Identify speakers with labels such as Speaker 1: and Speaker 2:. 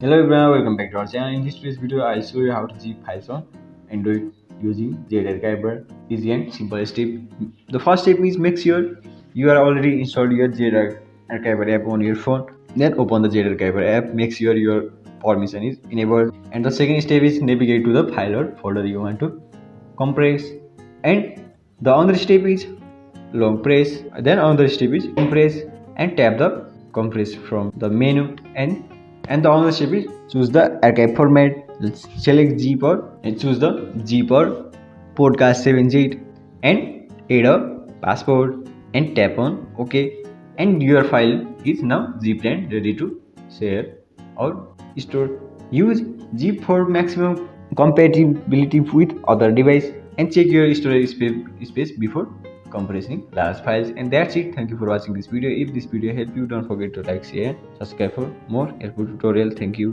Speaker 1: Hello everyone, welcome back to our channel. In this today's video, I'll show you how to zip files on Android using ZArchiver. Easy and simple step. The first step is make sure you are already installed your ZArchiver app on your phone. Then open the ZArchiver app. Make sure your permission is enabled. And the second step is navigate to the file or folder you want to compress. And the other step is long press. Then another step is compress and tap the compress from the menu and the other step is choose the archive format. Let's select zip or and choose the zip or podcast 7z and add a password and tap on OK, and your file is now zipped and ready to share or store. Use zip for maximum compatibility with other device and check your storage space before compressing large files. And that's it. Thank you for watching this video. If this video helped you, don't forget to like, share, subscribe for more helpful tutorial. Thank you.